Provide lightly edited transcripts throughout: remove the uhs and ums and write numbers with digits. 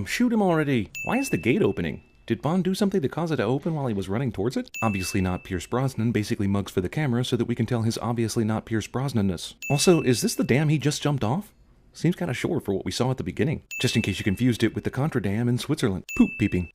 Damn, shoot him already. Why is the gate opening? Did Bond do something to cause it to open while he was running towards it? Obviously not Pierce Brosnan basically mugs for the camera so that we can tell his obviously not Pierce Brosnan-ness. Also, is this the dam he just jumped off? Seems kinda short for what we saw at the beginning. Just in case you confused it with the Contra Dam in Switzerland. Poop peeping.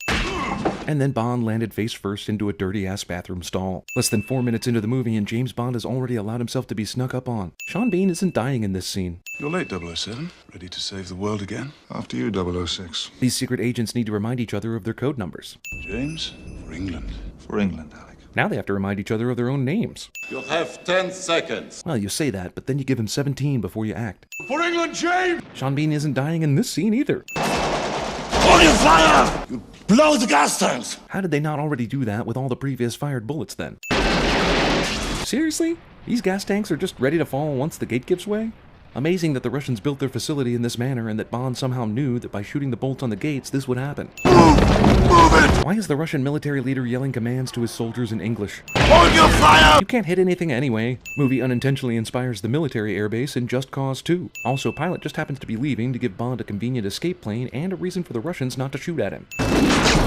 And then Bond landed face first into a dirty-ass bathroom stall. Less than 4 minutes into the movie and James Bond has already allowed himself to be snuck up on. Sean Bean isn't dying in this scene. You're late, 007. Ready to save the world again? After you, 006. These secret agents need to remind each other of their code numbers. James, for England. For England, Alec. Now they have to remind each other of their own names. You have 10 seconds. Well, you say that, but then you give him 17 before you act. For England, James! Sean Bean isn't dying in this scene either. On your fire! You blow the gas tanks! How did they not already do that with all the previous fired bullets then? Seriously? These gas tanks are just ready to fall once the gate gives way? Amazing that the Russians built their facility in this manner and that Bond somehow knew that by shooting the bolts on the gates this would happen. Move it! Why is the Russian military leader yelling commands to his soldiers in English? On your fire! You can't hit anything anyway. Movie unintentionally inspires the military airbase in Just Cause 2. Also, pilot just happens to be leaving to give Bond a convenient escape plane and a reason for the Russians not to shoot at him.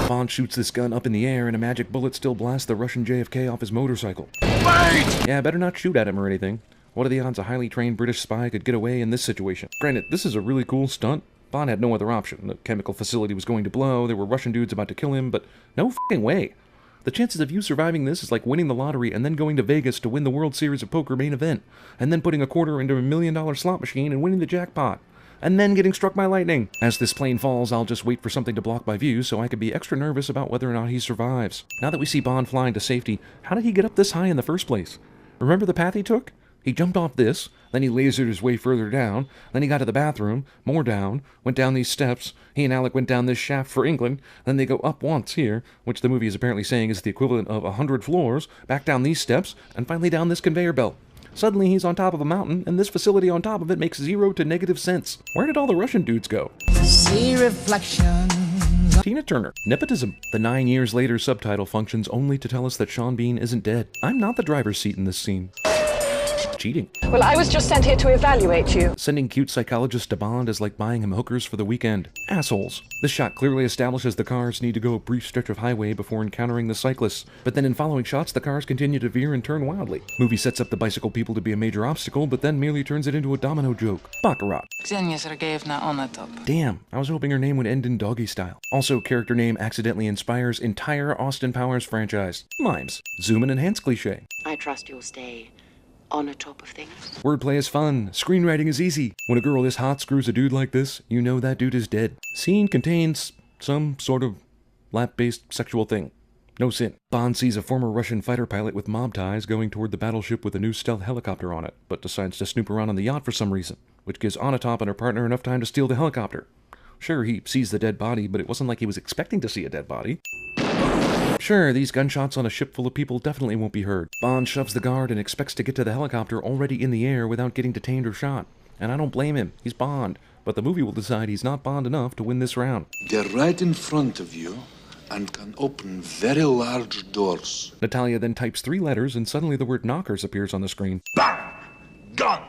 Bond shoots this gun up in the air and a magic bullet still blasts the Russian JFK off his motorcycle. Wait! Yeah, better not shoot at him or anything. What are the odds a highly trained British spy could get away in this situation? Granted, this is a really cool stunt. Bond had no other option. The chemical facility was going to blow, there were Russian dudes about to kill him, but no fucking way. The chances of you surviving this is like winning the lottery and then going to Vegas to win the World Series of Poker main event, and then putting a quarter into $1 million slot machine and winning the jackpot, and then getting struck by lightning. As this plane falls, I'll just wait for something to block my view so I can be extra nervous about whether or not he survives. Now that we see Bond flying to safety, how did he get up this high in the first place? Remember the path he took? He jumped off this, then he lasered his way further down, then he got to the bathroom, more down, went down these steps, he and Alec went down this shaft for England, then they go up once here, which the movie is apparently saying is the equivalent of 100 floors, back down these steps, and finally down this conveyor belt. Suddenly he's on top of a mountain, and this facility on top of it makes 0 to negative sense. Where did all the Russian dudes go? See reflections. Tina Turner. Nepotism. The 9 years later subtitle functions only to tell us that Sean Bean isn't dead. I'm not the driver's seat in this scene. Cheating. Well, I was just sent here to evaluate you. Sending cute psychologists to Bond is like buying him hookers for the weekend. Assholes. This shot clearly establishes the cars need to go a brief stretch of highway before encountering the cyclists, but then in following shots the cars continue to veer and turn wildly. Movie sets up the bicycle people to be a major obstacle, but then merely turns it into a domino joke. Baccarat. Ksenia Sergeyevna Onatop. Damn, I was hoping her name would end in doggy style. Also, character name accidentally inspires entire Austin Powers franchise. Mimes. Zoom and enhance cliche. I trust you'll stay on the top of things. Wordplay is fun. Screenwriting is easy. When a girl this hot screws a dude like this, you know that dude is dead. Scene contains some sort of lap-based sexual thing. No sin. Bond sees a former Russian fighter pilot with mob ties going toward the battleship with a new stealth helicopter on it, but decides to snoop around on the yacht for some reason, which gives Onatop and her partner enough time to steal the helicopter. Sure, he sees the dead body, but it wasn't like he was expecting to see a dead body. Sure, these gunshots on a ship full of people definitely won't be heard. Bond shoves the guard and expects to get to the helicopter already in the air without getting detained or shot. And I don't blame him, he's Bond. But the movie will decide he's not Bond enough to win this round. They're right in front of you and can open very large doors. Natalia then types 3 letters and suddenly the word knockers appears on the screen. Bang! Gun!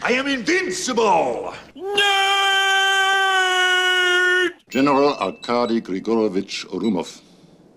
I am invincible! General Arkady Grigorovich Orumov,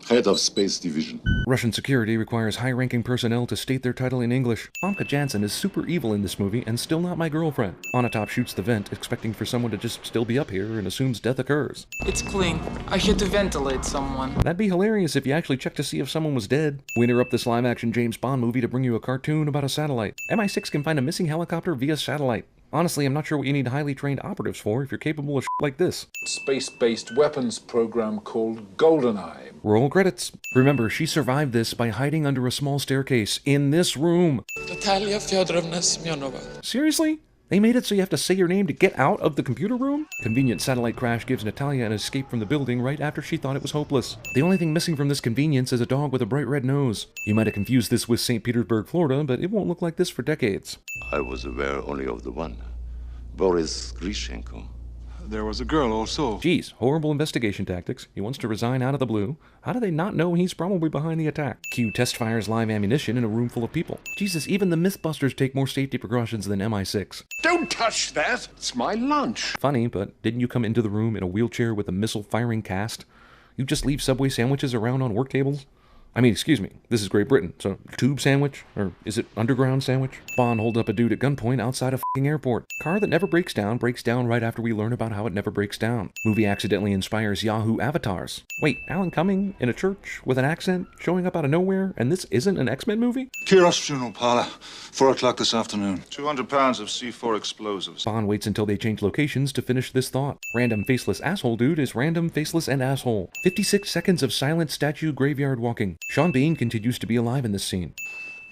head of Space Division. Russian security requires high-ranking personnel to state their title in English. Famke Janssen is super evil in this movie and still not my girlfriend. Onatop shoots the vent, expecting for someone to just still be up here and assumes death occurs. It's clean. I had to ventilate someone. That'd be hilarious if you actually checked to see if someone was dead. We interrupt this live-action James Bond movie to bring you a cartoon about a satellite. MI6 can find a missing helicopter via satellite. Honestly, I'm not sure what you need highly trained operatives for if you're capable of shit like this. Space-based weapons program called GoldenEye. Roll credits. Remember, she survived this by hiding under a small staircase in this room. Natalia Fyodorovna Semyonova. Seriously? They made it so you have to say your name to get out of the computer room? Convenient satellite crash gives Natalia an escape from the building right after she thought it was hopeless. The only thing missing from this convenience is a dog with a bright red nose. You might have confused this with St. Petersburg, Florida, but it won't look like this for decades. I was aware only of the one, Boris Grishenko. There was a girl also. Geez, horrible investigation tactics. He wants to resign out of the blue. How do they not know he's probably behind the attack? Q test fires live ammunition in a room full of people. Jesus, even the Mythbusters take more safety precautions than MI6. Don't touch that! It's my lunch. Funny, but didn't you come into the room in a wheelchair with a missile-firing cast? You just leave Subway sandwiches around on work tables? I mean, excuse me, this is Great Britain, so tube sandwich? Or is it underground sandwich? Bond holds up a dude at gunpoint outside a f***ing airport. Car that never breaks down right after we learn about how it never breaks down. Movie accidentally inspires Yahoo avatars. Wait, Alan Cumming in a church with an accent showing up out of nowhere, and this isn't an X-Men movie? Kiros funeral parlor, 4 o'clock this afternoon. 200 pounds of C4 explosives. Bond waits until they change locations to finish this thought. Random faceless asshole dude is random faceless and asshole. 56 seconds of silent statue graveyard walking. Sean Bean continues to be alive in this scene.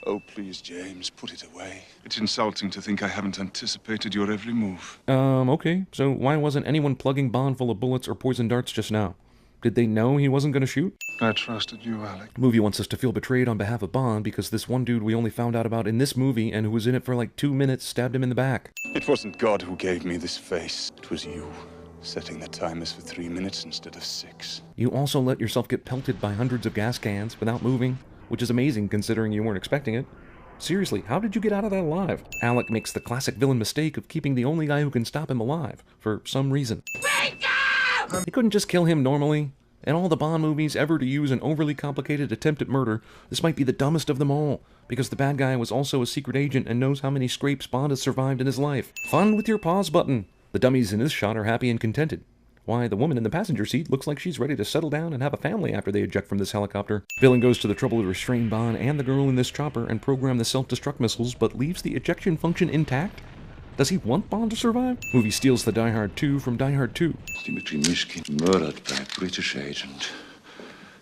Oh, please, James, put it away. It's insulting to think I haven't anticipated your every move. Okay, so why wasn't anyone plugging Bond full of bullets or poison darts just now? Did they know he wasn't going to shoot? I trusted you, Alec. The movie wants us to feel betrayed on behalf of Bond because this one dude we only found out about in this movie and who was in it for like 2 minutes stabbed him in the back. It wasn't God who gave me this face. It was you, setting the timers for 3 minutes instead of 6. You also let yourself get pelted by hundreds of gas cans without moving, which is amazing considering you weren't expecting it. Seriously, how did you get out of that alive? Alec makes the classic villain mistake of keeping the only guy who can stop him alive, for some reason. They couldn't just kill him normally. In all the Bond movies ever to use an overly complicated attempt at murder, this might be the dumbest of them all, because the bad guy was also a secret agent and knows how many scrapes Bond has survived in his life. Fun with your pause button. The dummies in this shot are happy and contented. Why, the woman in the passenger seat looks like she's ready to settle down and have a family after they eject from this helicopter. Villain goes to the trouble to restrain Bond and the girl in this chopper and program the self-destruct missiles, but leaves the ejection function intact? Does he want Bond to survive? Movie steals the Die Hard 2 from Die Hard 2. Dimitri Mishkin murdered by British agent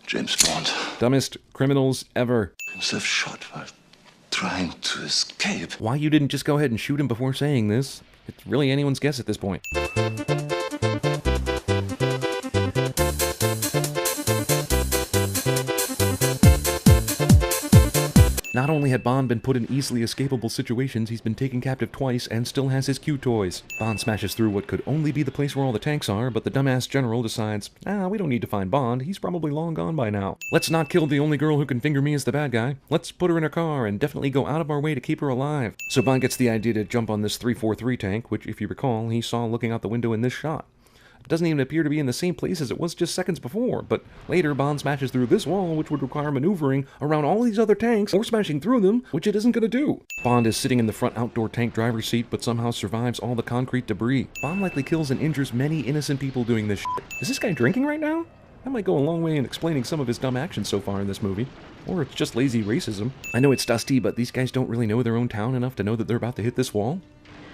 James Bond. Dumbest criminals ever. Himself shot while trying to escape. Why you didn't just go ahead and shoot him before saying this? It's really anyone's guess at this point. Not only had Bond been put in easily escapable situations, he's been taken captive twice and still has his Q toys. Bond smashes through what could only be the place where all the tanks are, but the dumbass general decides, we don't need to find Bond, he's probably long gone by now. Let's not kill the only girl who can finger me as the bad guy. Let's put her in a car and definitely go out of our way to keep her alive. So Bond gets the idea to jump on this 343 tank, which, if you recall, he saw looking out the window in this shot. It doesn't even appear to be in the same place as it was just seconds before, but later Bond smashes through this wall, which would require maneuvering around all these other tanks, or smashing through them, which it isn't going to do. Bond is sitting in the front outdoor tank driver's seat, but somehow survives all the concrete debris. Bond likely kills and injures many innocent people doing this shit. Is this guy drinking right now? That might go a long way in explaining some of his dumb actions so far in this movie. Or it's just lazy racism. I know it's dusty, but these guys don't really know their own town enough to know that they're about to hit this wall.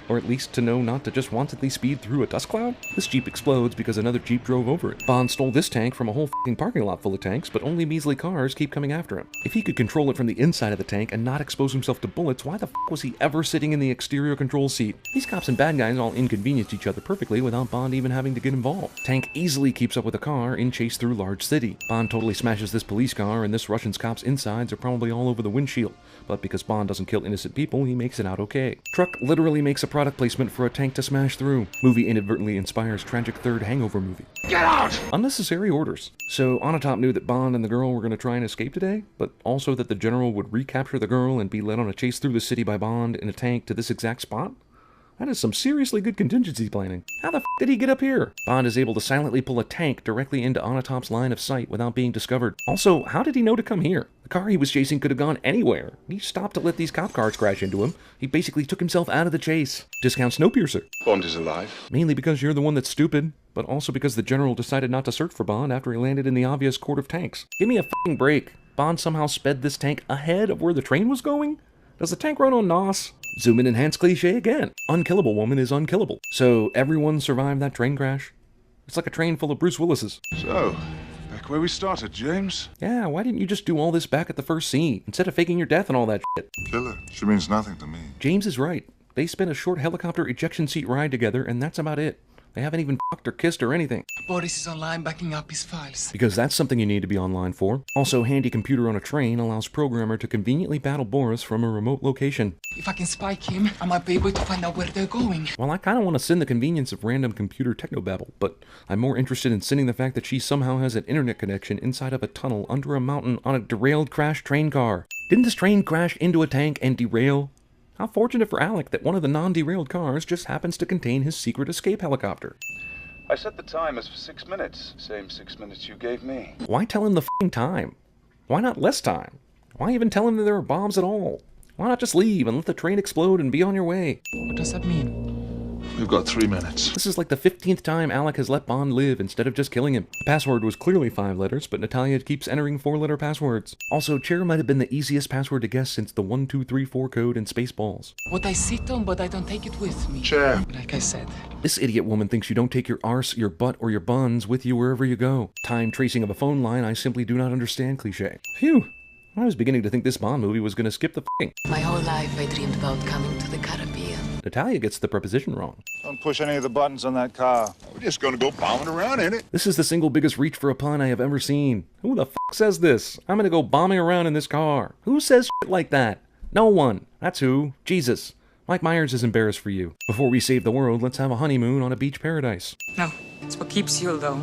Or at least to know not to just wantedly speed through a dust cloud? This Jeep explodes because another Jeep drove over it. Bond stole this tank from a whole f***ing parking lot full of tanks, but only measly cars keep coming after him. If he could control it from the inside of the tank and not expose himself to bullets, why the f*** was he ever sitting in the exterior control seat? These cops and bad guys all inconvenience each other perfectly without Bond even having to get involved. Tank easily keeps up with a car in chase through large city. Bond totally smashes this police car, and this Russian cop's insides are probably all over the windshield. But because Bond doesn't kill innocent people, he makes it out okay. Truck literally makes a product placement for a tank to smash through. Movie inadvertently inspires tragic third Hangover movie. Get out! Unnecessary orders. So Onatop knew that Bond and the girl were going to try and escape today, but also that the general would recapture the girl and be led on a chase through the city by Bond in a tank to this exact spot? That is some seriously good contingency planning. How the f*** did he get up here? Bond is able to silently pull a tank directly into Onatop's line of sight without being discovered. Also, how did he know to come here? The car he was chasing could have gone anywhere. He stopped to let these cop cars crash into him. He basically took himself out of the chase. Discount Snowpiercer. Bond is alive. Mainly because you're the one that's stupid, but also because the general decided not to search for Bond after he landed in the obvious court of tanks. Give me a f***ing break. Bond somehow sped this tank ahead of where the train was going? Does the tank run on NOS? Zoom in enhance cliche again. Unkillable woman is unkillable. So everyone survived that train crash? It's like a train full of Bruce Willises. So, back where we started, James. Yeah, why didn't you just do all this back at the first scene, instead of faking your death and all that shit? Kill her. She means nothing to me. James is right. They spent a short helicopter ejection seat ride together, and that's about it. They haven't even fucked or kissed or anything. Boris is online backing up his files. Because that's something you need to be online for. Also, handy computer on a train allows programmer to conveniently battle Boris from a remote location. If I can spike him, I might be able to find out where they're going. Well, I kind of want to send the convenience of random computer technobabble, but I'm more interested in sending the fact that she somehow has an internet connection inside of a tunnel under a mountain on a derailed crashed train car. Didn't this train crash into a tank and derail? How fortunate for Alec that one of the non-derailed cars just happens to contain his secret escape helicopter. I set the time as for 6 minutes. Same 6 minutes you gave me. Why tell him the f***ing time? Why not less time? Why even tell him that there are bombs at all? Why not just leave and let the train explode and be on your way? What does that mean? We've got 3 minutes. This is like the 15th time Alec has let Bond live instead of just killing him. The password was clearly 5 letters, but Natalia keeps entering 4-letter passwords. Also, Chair might have been the easiest password to guess since the 1, 2, 3, 4 code and Spaceballs. What I sit on, but I don't take it with me. Chair. Like I said. This idiot woman thinks you don't take your arse, your butt, or your buns with you wherever you go. Time tracing of a phone line I simply do not understand cliche. Phew. I was beginning to think this Bond movie was going to skip the f***ing. My whole life I dreamed about coming to the Caribbean. Natalia gets the preposition wrong. Don't push any of the buttons on that car. We're just gonna go bombing around in it. This is the single biggest reach for a pun I have ever seen. Who the f*** says this? I'm gonna go bombing around in this car. Who says shit like that? No one. That's who. Jesus. Mike Myers is embarrassed for you. Before we save the world, let's have a honeymoon on a beach paradise. No, it's what keeps you though.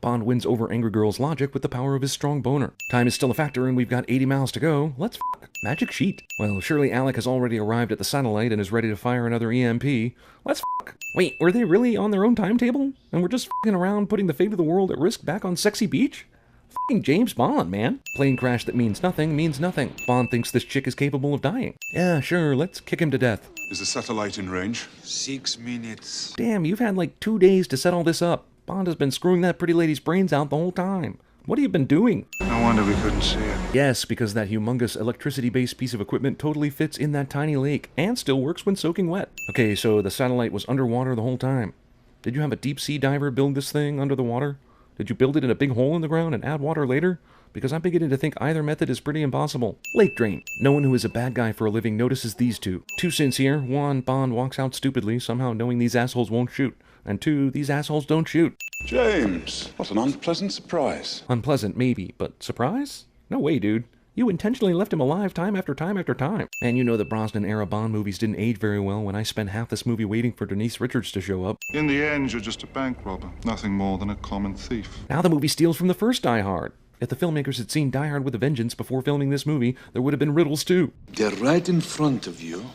Bond wins over Angry Girl's logic with the power of his strong boner. Time is still a factor and we've got 80 miles to go. Let's f***. Magic sheet. Well, surely Alec has already arrived at the satellite and is ready to fire another EMP. Let's f***. Wait, were they really on their own timetable? And we're just f***ing around putting the fate of the world at risk back on Sexy Beach? F***ing James Bond, man. Plane crash that means nothing. Bond thinks this chick is capable of dying. Yeah, sure, let's kick him to death. Is the satellite in range? 6 minutes. Damn, you've had like 2 days to set all this up. Bond has been screwing that pretty lady's brains out the whole time. What have you been doing? No wonder we couldn't see it. Yes, because that humongous electricity-based piece of equipment totally fits in that tiny lake, and still works when soaking wet. Okay, so the satellite was underwater the whole time. Did you have a deep-sea diver build this thing under the water? Did you build it in a big hole in the ground and add water later? Because I'm beginning to think either method is pretty impossible. Lake drain. No one who is a bad guy for a living notices these two. 2 sins here. 1, Bond walks out stupidly, somehow knowing these assholes won't shoot. And 2, these assholes don't shoot. James, what an unpleasant surprise. Unpleasant, maybe, but surprise? No way, dude. You intentionally left him alive time after time after time. And you know the Brosnan-era Bond movies didn't age very well when I spent half this movie waiting for Denise Richards to show up. In the end, you're just a bank robber. Nothing more than a common thief. Now the movie steals from the first Die Hard. If the filmmakers had seen Die Hard with a vengeance before filming this movie, there would have been riddles too. They're right in front of you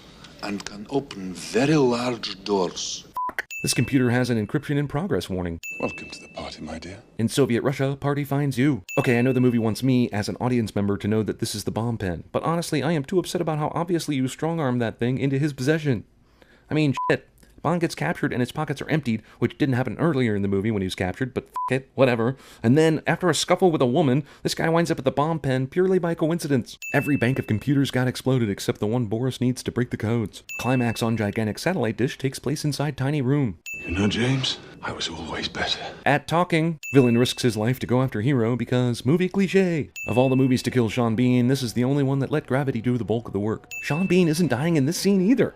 and can open very large doors. This computer has an encryption in progress warning. Welcome to the party, my dear. In Soviet Russia, party finds you. Okay, I know the movie wants me, as an audience member, to know that this is the bomb pen, but honestly, I am too upset about how obviously you strong-armed that thing into his possession. I mean, shit. Bond gets captured and his pockets are emptied, which didn't happen earlier in the movie when he was captured, but f*** it, whatever. And then, after a scuffle with a woman, this guy winds up at the bomb pen purely by coincidence. Every bank of computers got exploded except the one Boris needs to break the codes. Climax on gigantic satellite dish takes place inside tiny room. You know, James, I was always better. At talking, villain risks his life to go after hero because movie cliche. Of all the movies to kill Sean Bean, this is the only one that let gravity do the bulk of the work. Sean Bean isn't dying in this scene either.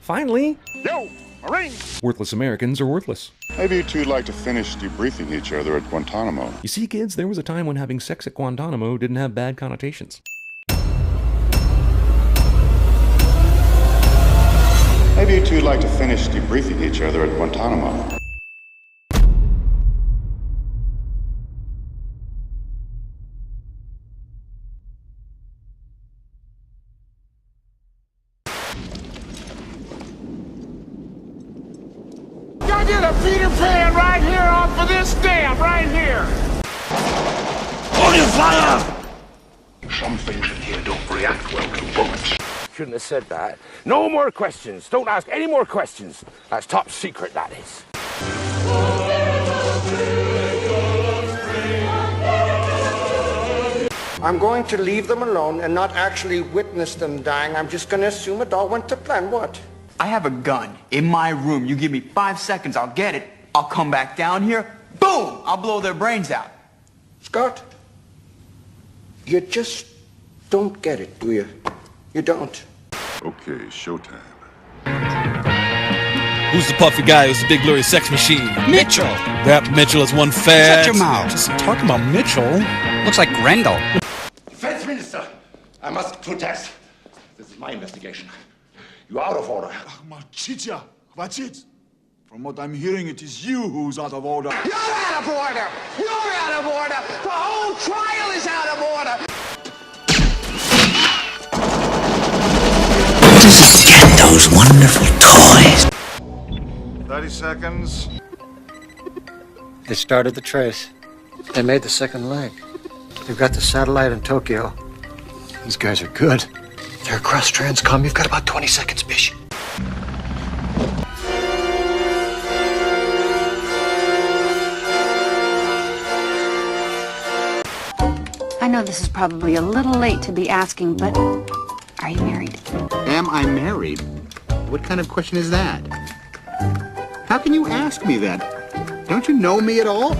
Finally! Yo, Marine! Worthless Americans are worthless. Maybe you two'd like to finish debriefing each other at Guantanamo. You see, kids, there was a time when having sex at Guantanamo didn't have bad connotations. Maybe you two'd like to finish debriefing each other at Guantanamo. I get a Peter Pan right here off of this dam, right here! On your fire! Some things in here don't react well to bullets. Shouldn't have said that. No more questions. Don't ask any more questions. That's top secret, that is. I'm going to leave them alone and not actually witness them dying. I'm just going to assume it all went to plan. What? I have a gun in my room. You give me 5 seconds, I'll get it. I'll come back down here. Boom! I'll blow their brains out. Scott, you just don't get it, do you? You don't. Okay, showtime. Who's the puffy guy who's the big blurry sex machine? Mitchell! That Mitchell is one fat... Shut your mouth. Just talking about Mitchell. Looks like Grendel. Defense Minister, I must protest. This is my investigation. You're out of order. Marchicha, what's it? From what I'm hearing, it is you who's out of order. You're out of order! You're out of order! The whole trial is out of order! Get those wonderful toys. 30 seconds. They started the trace. They made the second leg. They've got the satellite in Tokyo. These guys are good. They're across Transcom. You've got about 20 seconds, Bish. I know this is probably a little late to be asking, but are you married? Am I married? What kind of question is that? How can you ask me that? Don't you know me at all?